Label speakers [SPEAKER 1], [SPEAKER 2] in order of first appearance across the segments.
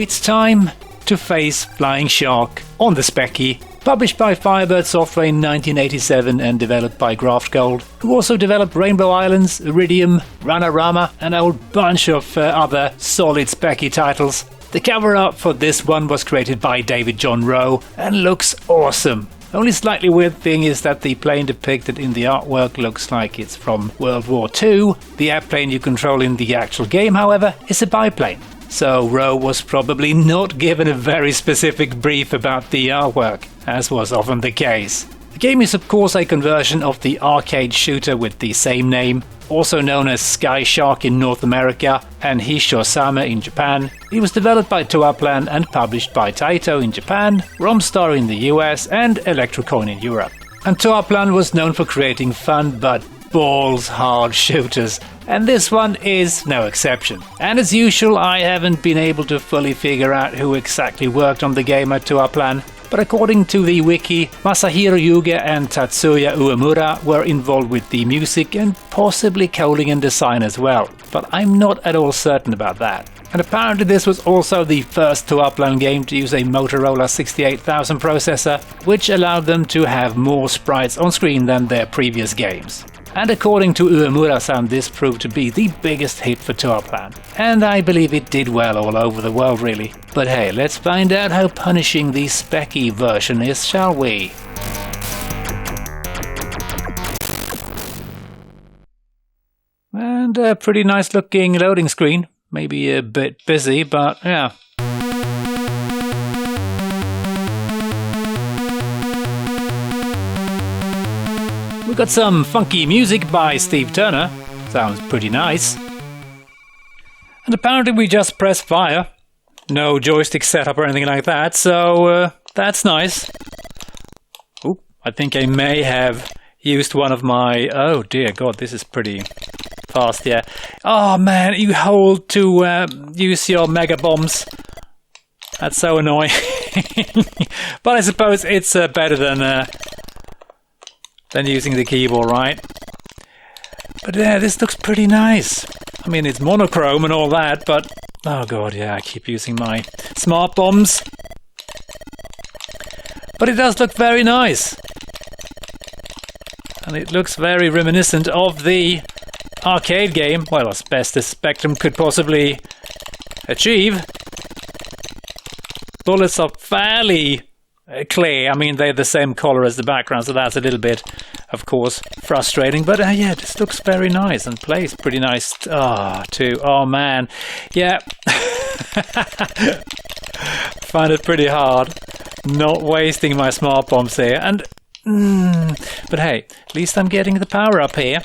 [SPEAKER 1] it's time to face Flying Shark on the Specky, published by Firebird Software in 1987 and developed by Graftgold, who also developed Rainbow Islands, Iridium, Runarama and a whole bunch of other solid Specky titles. The cover art for this one was created by David John Rowe and looks awesome. Only slightly weird thing is that the plane depicted in the artwork looks like it's from World War II. The airplane you control in the actual game, however, is a biplane. So Rowe was probably not given a very specific brief about the artwork, as was often the case. The game is of course a conversion of the arcade shooter with the same name, also known as Sky Shark in North America and Hishosame in Japan. It was developed by Toaplan and published by Taito in Japan, Romstar in the US and Electrocoin in Europe. And Toaplan was known for creating fun but balls hard shooters, and this one is no exception. And as usual, I haven't been able to fully figure out who exactly worked on the game at Toaplan, but according to the wiki, Masahiro Yuge and Tatsuya Uemura were involved with the music and possibly coding and design as well, but I'm not at all certain about that. And apparently this was also the first Toaplan game to use a Motorola 68000 processor, which allowed them to have more sprites on screen than their previous games. And according to Uemura-san, this proved to be the biggest hit for Toaplan. And I believe it did well all over the world, really. But hey, let's find out how punishing the Specky version is, shall we? And a pretty nice looking loading screen. Maybe a bit busy, but yeah. We got some funky music by Steve Turner. Sounds pretty nice. And apparently we just press fire. No joystick setup or anything like that, so that's nice. Ooh, I think I may have used one of my... Oh dear God, this is pretty fast, yeah. Oh man, you hold to use your mega bombs. That's so annoying. But I suppose it's better than using the keyboard, right? But yeah, this looks pretty nice. I mean, it's monochrome and all that, but... Oh god, yeah, I keep using my smart bombs. But it does look very nice. And it looks very reminiscent of the arcade game. Well, as best as Spectrum could possibly achieve. Bullets are fairly clear. I mean, they're the same color as the background, so that's a little bit, of course, frustrating. But yeah, this looks very nice and plays pretty nice too. Oh man, yeah. Find it pretty hard not wasting my smart bombs here. And but hey, at least I'm getting the power up here.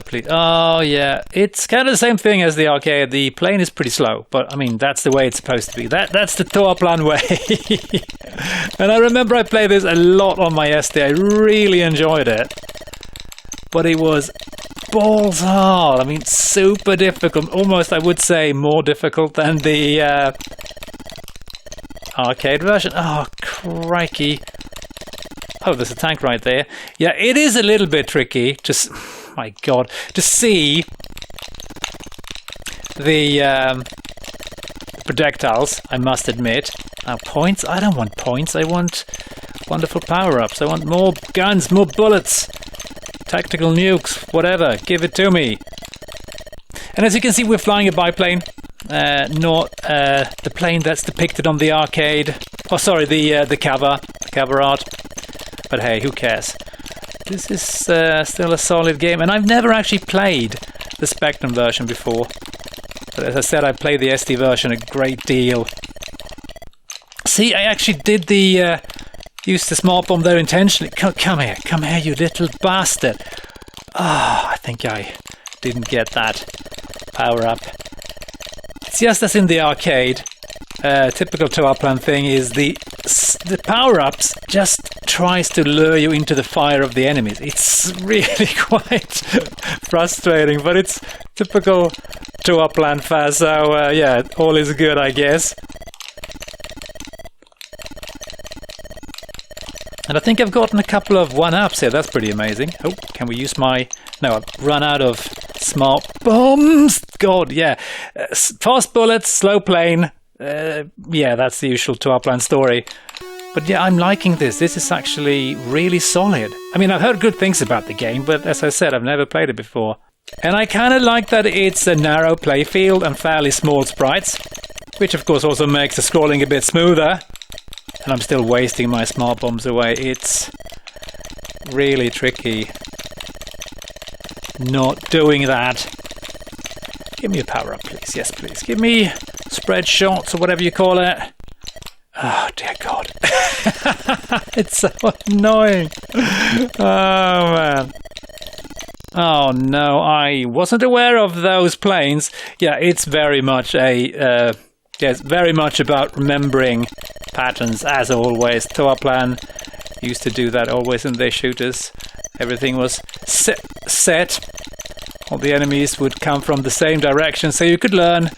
[SPEAKER 1] Please. Oh yeah, it's kind of the same thing as the arcade. The plane is pretty slow, but I mean that's the way it's supposed to be. That's the Toaplan way. And I remember I played this a lot on my SD. I really enjoyed it, but it was balls hard. I mean, super difficult. Almost, I would say, more difficult than the arcade version. Oh crikey! Oh, there's a tank right there. Yeah, it is a little bit tricky. Just. My god, to see the projectiles, I must admit. Now, points? I don't want points. I want wonderful power-ups. I want more guns, more bullets, tactical nukes, whatever. Give it to me. And as you can see, we're flying a biplane, not the plane that's depicted on the arcade. Oh, sorry, the cover art. But hey, who cares? This is still a solid game, and I've never actually played the Spectrum version before. But as I said, I played the SD version a great deal. See, I actually did use the smart bomb there intentionally. Come here, you little bastard. I think I didn't get that power up. It's just as in the arcade. Typical Toaplan thing is the power-ups just tries to lure you into the fire of the enemies. It's really quite frustrating, but it's typical Toaplan fast, so yeah, all is good, I guess. And I think I've gotten a couple of 1-ups here. That's pretty amazing. Oh, can we use my... No, I've run out of smart bombs. God, yeah. Fast bullets, slow plane. Yeah, that's the usual Toaplan story. But yeah, I'm liking this. This is actually really solid. I mean, I've heard good things about the game, but as I said, I've never played it before. And I kind of like that it's a narrow playfield and fairly small sprites, which of course also makes the scrolling a bit smoother. And I'm still wasting my smart bombs away. It's really tricky not doing that. Give me a power up, please. Yes, please. Give me spread shots or whatever you call it. Oh, dear God. It's so annoying. Oh, man. Oh, no. I wasn't aware of those planes. Yeah, it's very much yes, very much about remembering patterns, as always. Toaplan used to do that always in their shooters. Everything was set. All the enemies would come from the same direction, so you could learn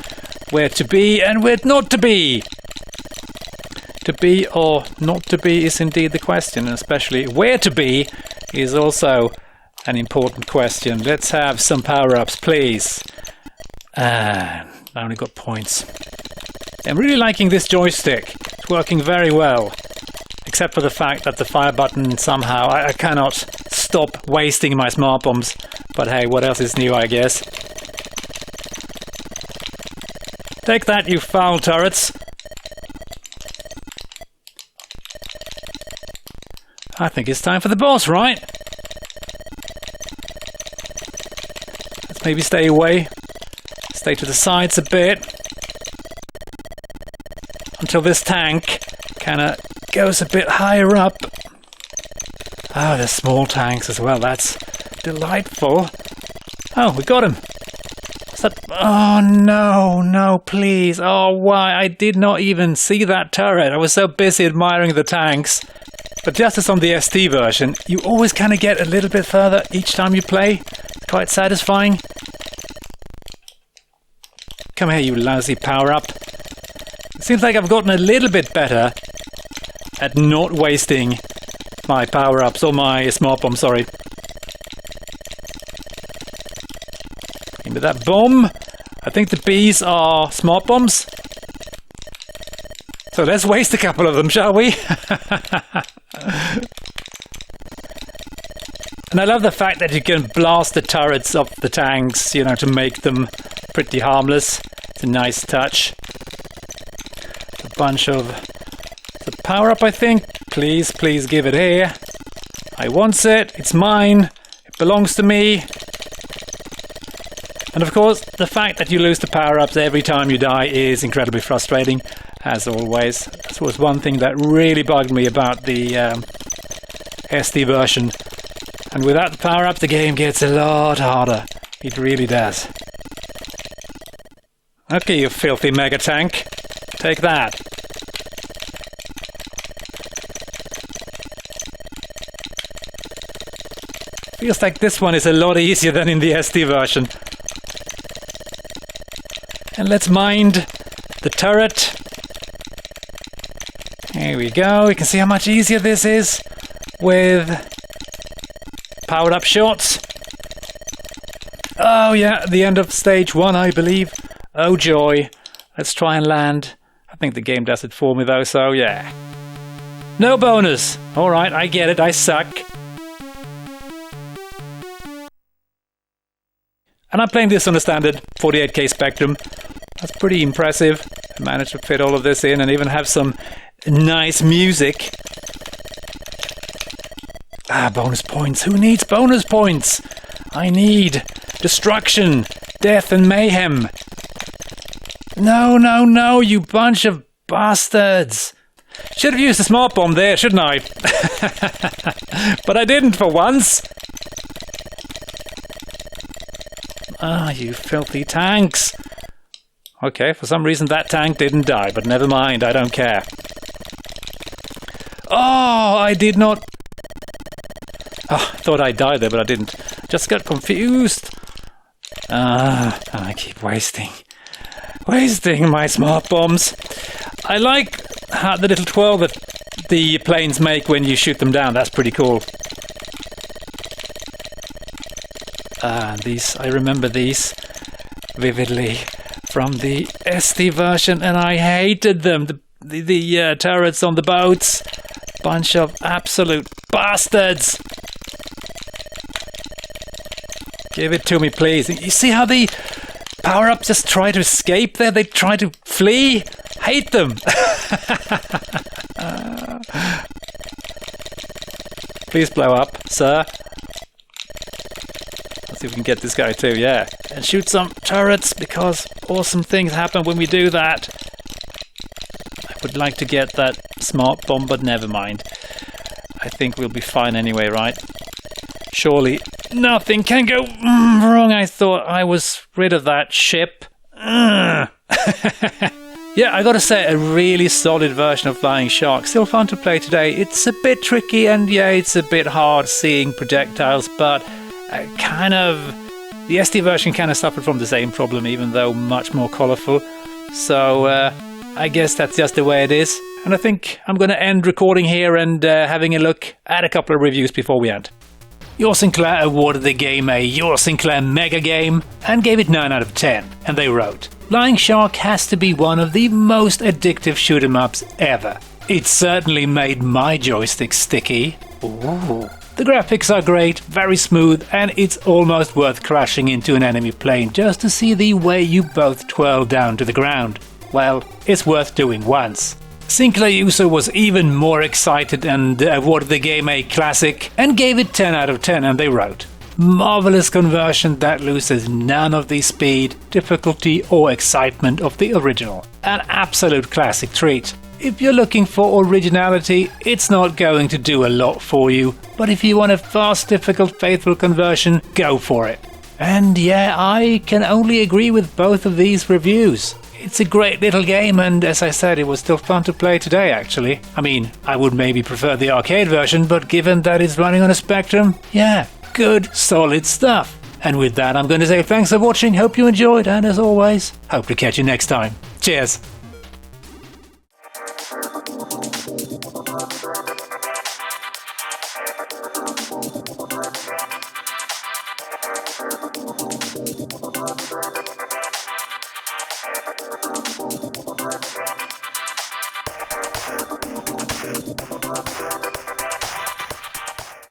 [SPEAKER 1] where to be and where not to be. To be or not to be is indeed the question, and especially where to be is also an important question. Let's have some power-ups, please. I only got points. I'm really liking this joystick. It's working very well. Except for the fact that the fire button somehow... I cannot stop wasting my smart bombs. But hey, what else is new, I guess? Take that, you foul turrets. I think it's time for the boss, right? Let's maybe stay away. Stay to the sides a bit. Until this tank kind of goes a bit higher up. Oh, there's small tanks as well. That's delightful. Oh, we got him. What's that? Oh, no, please. Oh, why? I did not even see that turret. I was so busy admiring the tanks. But just as on the ST version, you always kind of get a little bit further each time you play. Quite satisfying. Come here, you lousy power-up. It seems like I've gotten a little bit better at not wasting my power-ups, or my smart bomb, sorry. Give me that bomb. I think the bees are smart bombs. So let's waste a couple of them, shall we? And I love the fact that you can blast the turrets off the tanks, you know, to make them pretty harmless. It's a nice touch. A bunch of the power-up, I think. Please give it here. I want it. It's mine. It belongs to me. And of course, the fact that you lose the power-ups every time you die is incredibly frustrating, as always. This was one thing that really bugged me about the SD version. And without the power-up, the game gets a lot harder. It really does. Okay, you filthy mega tank. Take that. Feels like this one is a lot easier than in the SD version. And let's mind the turret. Here we go. You can see how much easier this is with powered up shots. Oh yeah, the end of stage 1, I believe. Oh joy. Let's try and land. I think the game does it for me though, so yeah. No bonus. Alright, I get it. I suck. And I'm playing this on a standard 48K Spectrum. That's pretty impressive. I managed to fit all of this in and even have some nice music. Ah, bonus points. Who needs bonus points? I need destruction, death and mayhem. No, you bunch of bastards. Should have used the smart bomb there, shouldn't I? But I didn't for once. Ah, you filthy tanks. Okay, for some reason that tank didn't die, but never mind, I don't care. Oh, I did not... Oh, I thought I died there, but I didn't. Just got confused. I keep wasting my smart bombs. I like how the little twirl that the planes make when you shoot them down. That's pretty cool. I remember these vividly from the SD version, and I hated them. The turrets on the boats. Bunch of absolute bastards. Give it to me, please. You see how the power-ups just try to escape there? They try to flee? Hate them. Please blow up, sir. Let's see if we can get this guy too, yeah. And shoot some turrets, because awesome things happen when we do that. I would like to get that smart bomb, but never mind. I think we'll be fine anyway, right? Surely nothing can go wrong. I thought I was rid of that ship. Yeah, I gotta say, a really solid version of Flying Shark. Still fun to play today. It's a bit tricky, and yeah, it's a bit hard seeing projectiles, but the SD version kind of suffered from the same problem, even though much more colourful. So I guess that's just the way it is. And I think I'm gonna end recording here and having a look at a couple of reviews before we end. Your Sinclair awarded the game a Your Sinclair Mega Game and gave it 9 out of 10, and they wrote, Flying Shark has to be one of the most addictive shoot-em-ups ever. It certainly made my joystick sticky. Ooh. The graphics are great, very smooth, and it's almost worth crashing into an enemy plane just to see the way you both twirl down to the ground. Well, it's worth doing once. Sinclair user was even more excited and awarded the game a classic and gave it 10 out of 10, and they wrote, marvelous conversion that loses none of the speed, difficulty or excitement of the original. An absolute classic treat. If you're looking for originality, it's not going to do a lot for you, but if you want a fast, difficult, faithful conversion, go for it. And yeah, I can only agree with both of these reviews. It's a great little game, and as I said, it was still fun to play today, actually. I mean, I would maybe prefer the arcade version, but given that it's running on a Spectrum, yeah, good, solid stuff. And with that, I'm going to say thanks for watching, hope you enjoyed, and as always, hope to catch you next time. Cheers!